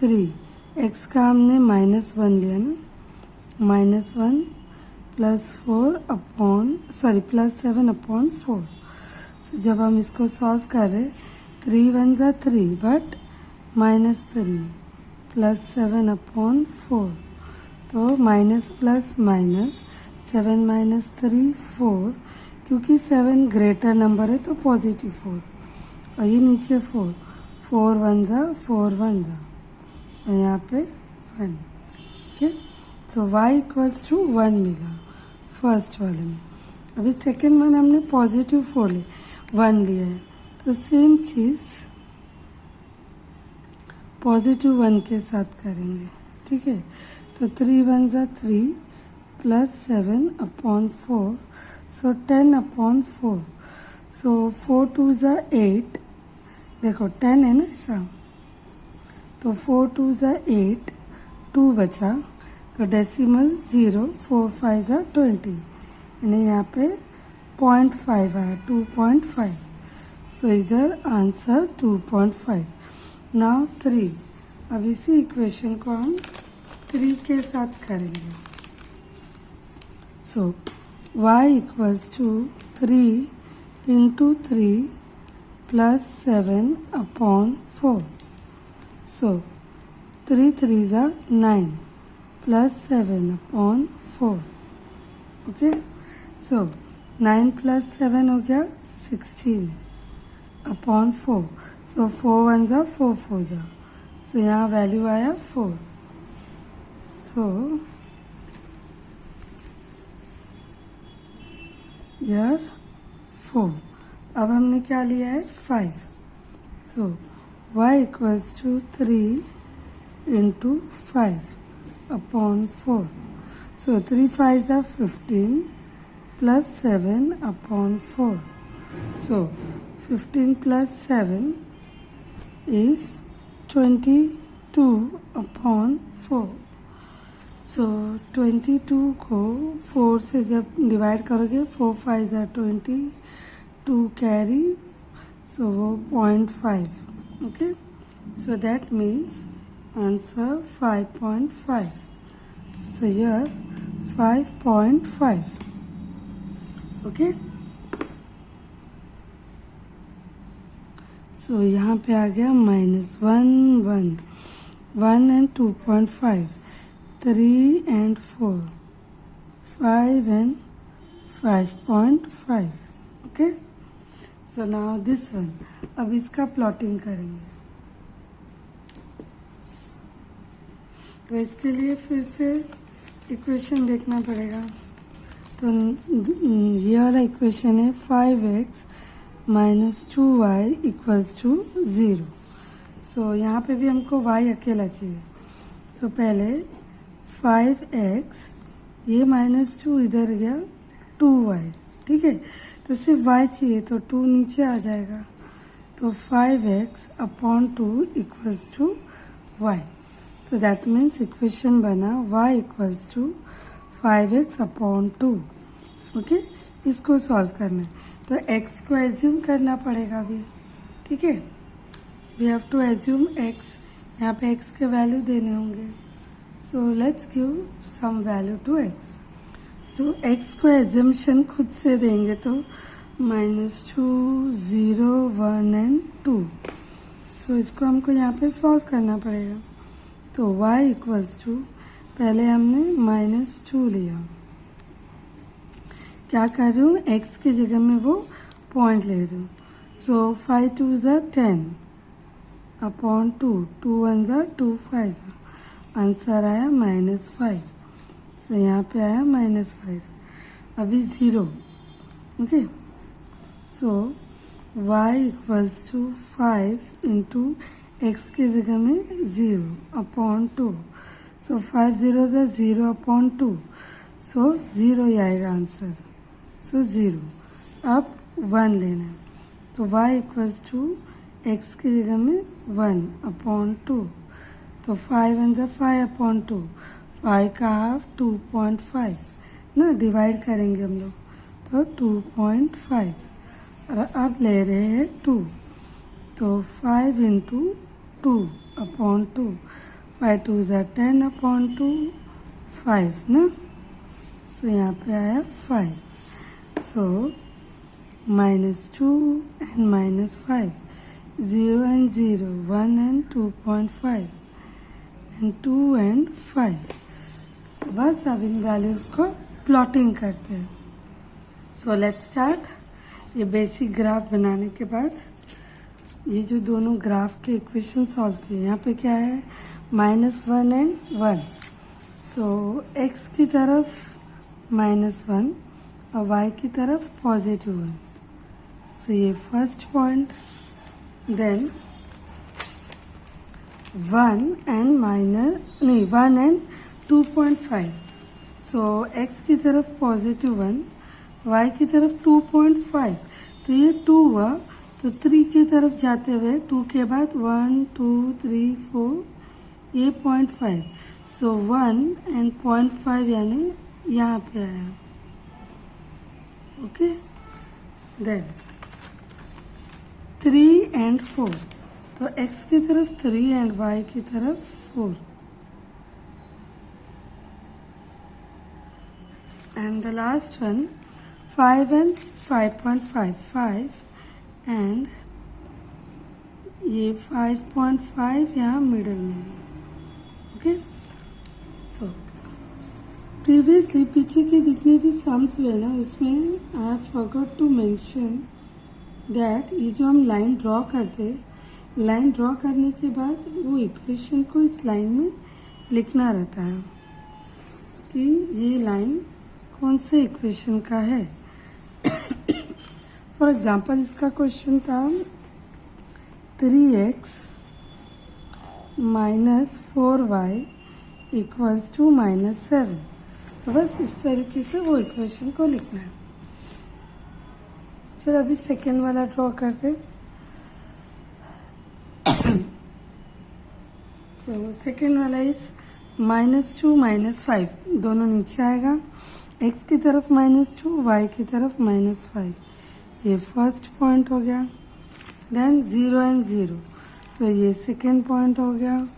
3. x का हमने -1 लिया ना, -1 + 7/4. सो जब हम इसको सॉल्व कर रहे, 3 1 ज़ा 3, बट -3 + 7/4. तो माइनस प्लस माइनस 7 - 3 4. क्योंकि 7 ग्रेटर नंबर है तो पॉजिटिव 4. और ये नीचे 4 1 ज़ा 4 1 ज़ा, और यहाँ पे 1. Okay, so y equals to 1 मिला फर्स्ट वाले में. अभी सेकेंड में हमने पॉजिटिव 4 1 लिया है, तो सेम चीज़ पॉजिटिव 1 के साथ करेंगे. ठीक है, तो 3 1 ज़ा 3 प्लस 7 अपॉन 4, सो 10 अपॉन 4. सो 4 2 ज़ा 8, देखो 10 है ना ऐसा, तो 4 2 ज़ा 8, 2 बचा, तो डेसिमल 0, 4 5 ज़ा 20, यानी यहाँ पे 0.5 आया, 2.5. सो इधर आंसर 2.5. नाउ 3, अब इसी इक्वेशन को हम 3 के साथ करेंगे. So y equals to 3 into 3 plus 7 upon 4. So 3 3 ज़ा 9 plus 7 upon 4. Okay, so 9 plus 7 हो गया 16 अपॉन 4. सो 4 1 ज़ा 4 4 ज़ा, सो यहाँ वैल्यू आया 4. सो यार 4. अब हमने क्या लिया है 5. So y equals to 3 into 5 upon 4. So 3 5 ज़ा 15 plus 7 upon 4. So 15 plus 7 is 22 upon 4. So 22 को 4 से जब डिवाइड करोगे, 4 5 ज़ा 20, 2 कैरी, सो वो 0.5. Okay, so that means answer 5.5. So here 5.5. Okay, so यहाँ पे आ गया -1 1 1 and 2.5, 3 and 4, 5 and 5.5. Okay, so now this one. अब इसका प्लॉटिंग करेंगे, तो इसके लिए फिर से इक्वेशन देखना पड़ेगा. तो ये वाला इक्वेशन है 5x minus 2y equals to 0. सो यहाँ पे भी हमको y अकेला चाहिए. सो पहले 5x, ये -2 इधर गया 2y. ठीक है, तो सिर्फ y चाहिए, तो 2 नीचे आ जाएगा, तो 5x upon 2 equals to y. So that means equation बना y equals to 5x upon 2. Okay, इसको सॉल्व करना है, तो x को एज्यूम करना पड़ेगा अभी. ठीक है, we have to assume x. यहाँ पे x के वैल्यू देने होंगे. So let's give some value to x. So x को एजम्पशन खुद से देंगे, तो -2 0 1 and 2. So इसको हमको यहाँ पे सॉल्व करना पड़ेगा. तो y इक्वल्स टू, पहले हमने -2 लिया, क्या कर रही हूँ x की जगह में वो पॉइंट ले रही हूँ. सो 5 2 ज़ा 10 अपॉन 2, 2 1 ज़ा 2 5 ज़ा, आंसर आया -5. सो यहाँ पे आया -5. अभी 0. Okay, so y equals to 5 into x की जगह में 0 अपॉन 2. सो 5 0 ज़ा 0 अपॉन 2, सो 0 ही आएगा आंसर. सो 0. अब 1 लेना है, तो y इक्वल्स टू एक्स की जगह में 1 अपॉन 2, तो 5 1 ज़ा 5 अपॉन 2, 5 का हाफ 2.5 ना, डिवाइड करेंगे हम लोग, तो 2.5. और अब ले रहे हैं 2, तो 5 इंटू 2 अपॉन 2, 5 2 ज़ा 10 अपॉन 2, 5 ना, तो यहाँ पे आया 5. सो -2 and -5, 0 and 0, 1 and 2.5 and 2 and 5. So बस अब इन वैल्यूज को प्लॉटिंग करते हैं. So let's start. ये बेसिक ग्राफ बनाने के बाद ये जो दोनों ग्राफ के इक्वेशन सॉल्व किए, यहाँ पे क्या है -1 एंड 1. सो x की तरफ -1 और y की तरफ +1. सो ये first point. Then 1 and 2.5. So x की तरफ +1, y की तरफ 2.5. तो ये 2 हुआ, तो 3 की तरफ जाते हुए 2 के बाद 1 2 3 4, ये 0.5. सो 1 एंड 0.5 यानी यहाँ पे आया. ओके. Then 3 and 4. तो x की तरफ 3 एंड y की तरफ 4. And the last one 5 and 5.5. 5 and ये 5.5 यहाँ मिडल में है. ओके. सो प्रीवियसली पीछे के जितने भी सम्स हुए ना, उसमें I have forgot to mention that ये जो हम लाइन ड्रॉ करते, लाइन ड्रॉ करने के बाद वो इक्वेशन को इस लाइन में लिखना रहता है कि ये लाइन कौन से इक्वेशन का है. फॉर एग्जाम्पल इसका क्वेश्चन था 3x - 4y = -7. सो बस इस तरीके से वो इक्वेशन को लिखना है. चलो अभी सेकेंड वाला ड्रॉ करते. सो सेकेंड वाला इज -2 -5. दोनों नीचे आएगा. x की तरफ -2, y की तरफ -5. ये फर्स्ट पॉइंट हो गया. Then 0 and 0. सो ये सेकेंड पॉइंट हो गया.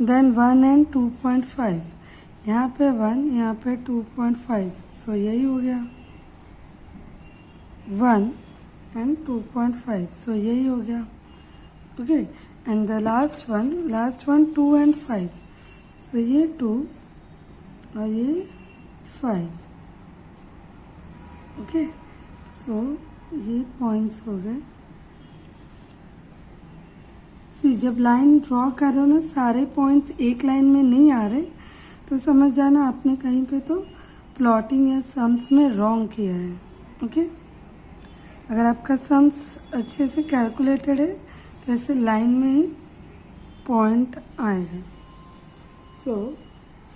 Then 1 and 2.5. यहाँ पे 1, यहाँ पे 2.5. सो यही हो गया 1 एंड 2.5. सो यही हो गया. Okay. And the last one 2 and 5. सो ये 2 और ये 5. ओके. सो ये पॉइंट्स हो गए. सी जब लाइन ड्रॉ कर रहे हो ना, सारे पॉइंट्स एक लाइन में नहीं आ रहे, तो समझ जाना आपने कहीं पे तो प्लॉटिंग या सम्स में रॉन्ग किया है. ओके. अगर आपका सम्स अच्छे से कैलकुलेटेड है तो ऐसे लाइन में ही पॉइंट आएगा. सो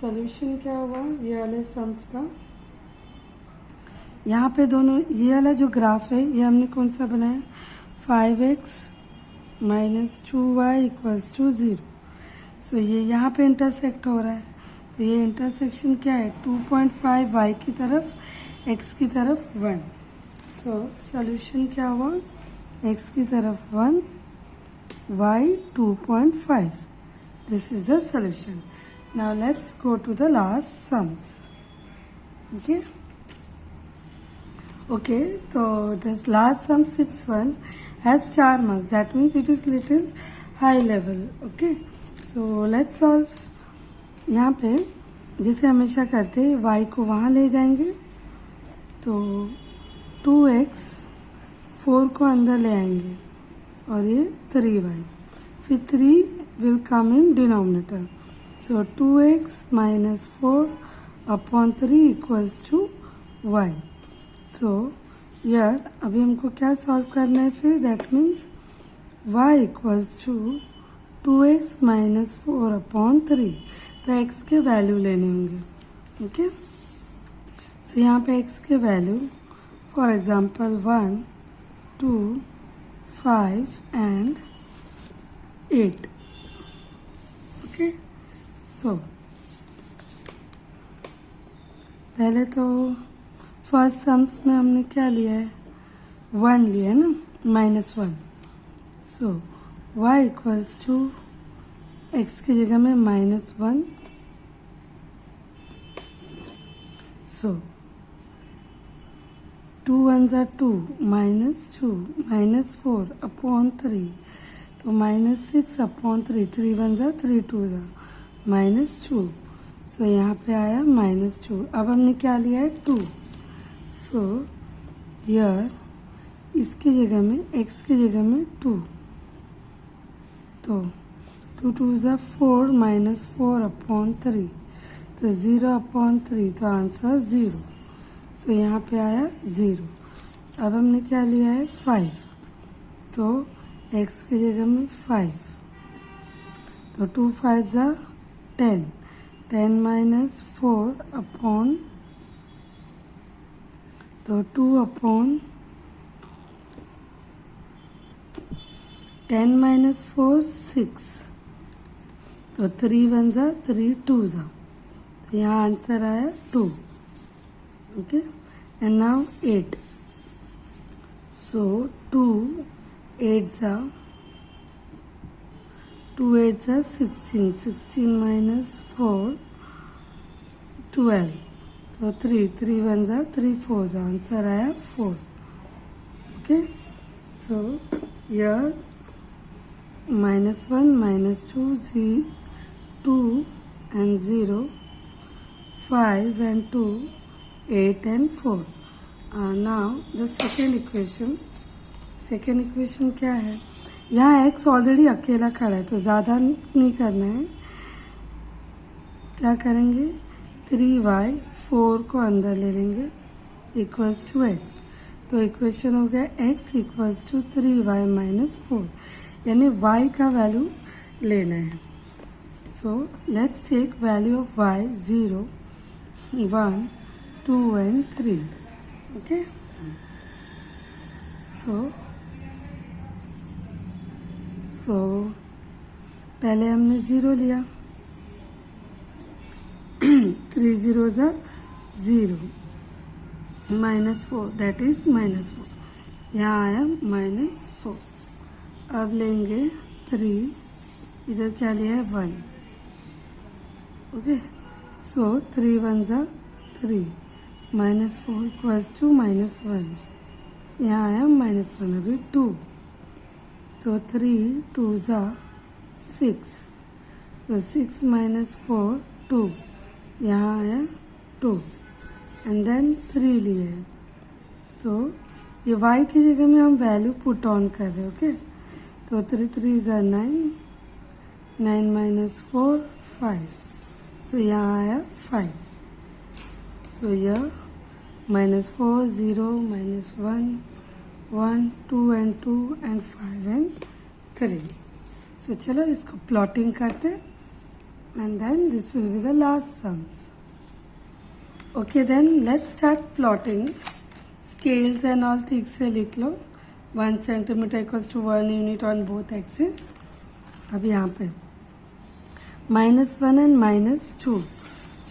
सॉल्यूशन क्या हुआ ये वाले सम्स का. यहाँ पे दोनों ये वाला जो ग्राफ है ये हमने कौन सा बनाया, 5x - 2y = 0. सो ये यहाँ पे इंटरसेक्ट हो रहा है. तो ये इंटरसेक्शन क्या है, 2.5 y की तरफ, x की तरफ 1. सो सॉल्यूशन क्या हुआ, x की तरफ 1, y 2.5. This is the solution. Now let's go to the last sums. Okay. Okay, so this last sum 6-1 has 4 marks. That means it is little high level. Okay, so let's solve. यहाँ पे जैसे हमेशा करते हैं, y को वहाँ ले जाएंगे तो 2x 4 को अंदर ले आएंगे और ये 3y. फिर 3 will come in denominator. So 2x - 4/3 = y. सो यार अभी हमको क्या सॉल्व करना है फिर, दैट मीन्स y = 2x - 4/3. तो x के वैल्यू लेने होंगे. ओके. सो यहाँ पे x के value for example 1 2 5 and 8. Okay. So पहले तो फर्स्ट सम्स में हमने क्या लिया है, 1 लिया है ना, -1. सो y = x की जगह में -1. सो 2 1s are 2, -2 -4/3. तो -6/3. 3 1s are 3 2s are -2. सो यहाँ पे आया -2. अब हमने क्या लिया है, 2. सो यार इसकी जगह में x की जगह में 2. तो 2 2 ज़ा 4 माइनस 4/3, तो 0/3, तो आंसर 0। सो यहाँ पे आया 0। अब हमने क्या लिया है 5, तो x की जगह में 5, तो 2 5 ज़ा 10, 10 माइनस 4/, तो 2/10 माइनस 4 6, तो 3 1 ज़ा 3 2 ज़ा, तो यहाँ आंसर आया 2। ओके, एंड नाउ 8, सो 2 8 ज़ा 16, 16 माइनस 4 12, तो 3 1 ज़ा 3 4 ज़ा, आंसर आया 4। ओके, सो यह -1 -2 2 and 0, 5 and 2, 8 and 4. Now the second equation क्या है, यहाँ x ऑलरेडी अकेला खड़ा है तो ज़्यादा नहीं करना है। क्या करेंगे, 3y 4 को अंदर ले लेंगे इक्वल्स टू x, तो इक्वेशन हो गया x equals to 3y minus 4, यानी y का वैल्यू लेना है। So let's take value of y 0 1 2 and 3। Okay, so पहले हमने 0 लिया, 3 0 ज़ा 0, -4, दैट इज -4, यहाँ आया -4। अब लेंगे 3, इधर क्या लिया है 1। ओके, सो 3 1 ज़ा 3, -4 इक्वल्स टू -1, यहाँ आया -1, अभी 2, तो 3 2 ज़ा 6, तो 6 माइनस 4 2, यहाँ आया 2, एंड देन 3 लिए, तो ये y की जगह में हम वैल्यू पुट ऑन कर रहे हैं। ओके, तो 3 3 ज़ा 9, 9 माइनस 4 5, सो यहाँ आया 5। सो यह -4 0 -1 1 2 and 2 and 5 and 3। सो चलो इसको प्लॉटिंग करते and then this will be the last sums. Okay, then let's start plotting. Scales and all ठीक से लिख लो। 1 centimetre equals to 1 unit on both axis. अब यहाँ पे -1 एंड -2,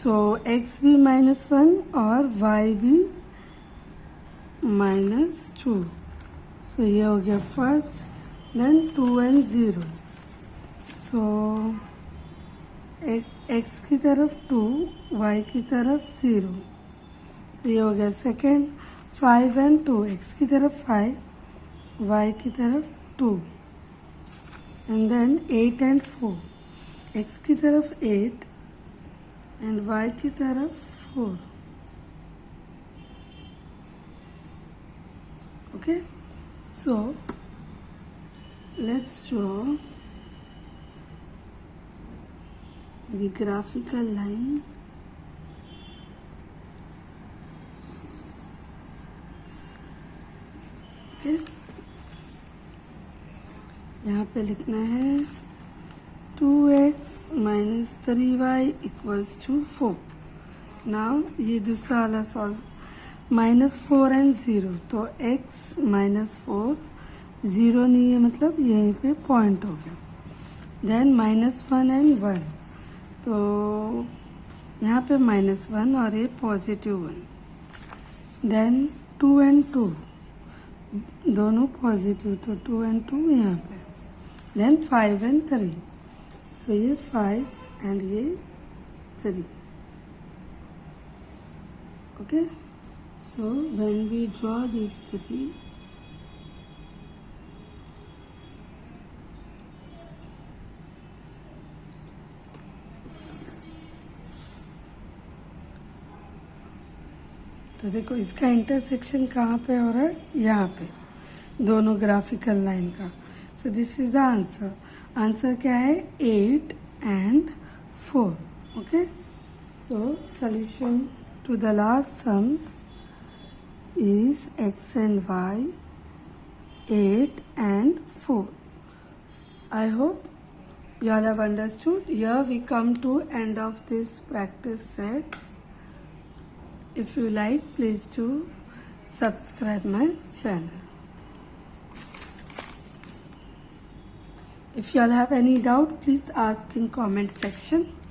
सो x भी -1 और y भी -2, सो ये हो गया first, then 2 and 0, so x की तरफ 2, y की तरफ 0, तो ये हो गया सेकेंड। 5 and 2, x की तरफ 5, y की तरफ 2, एंड देन 8 and 4, x की तरफ 8 एंड y की तरफ 4। Okay, so let's draw the graphical line okay, यहाँ पे लिखना है 2x minus 3y equals to 4। Now ये दूसरा वाला सॉल्व, -4 and 0, तो x -4 0 नहीं है, मतलब यहीं पे पॉइंट हो गया। देन -1 and 1, तो यहाँ पे -1 और ये +1। देन 2 and 2, दोनों पॉजिटिव, तो 2 and 2 यहाँ पे। देन 5 and 3, सो ये 5 एंड ये 3। Okay, so when we draw these three, तो देखो इसका इंटरसेक्शन कहाँ पे हो रहा है, यहाँ पे दोनों ग्राफिकल लाइन का। So this is the answer. Answer क्या है? 8 and 4. Okay. So solution to the last sums is x and y, 8 and 4. I hope you all have understood. Here we come to end of this practice set. If you like, please do subscribe my channel. If you all have any doubt, please ask in comment section.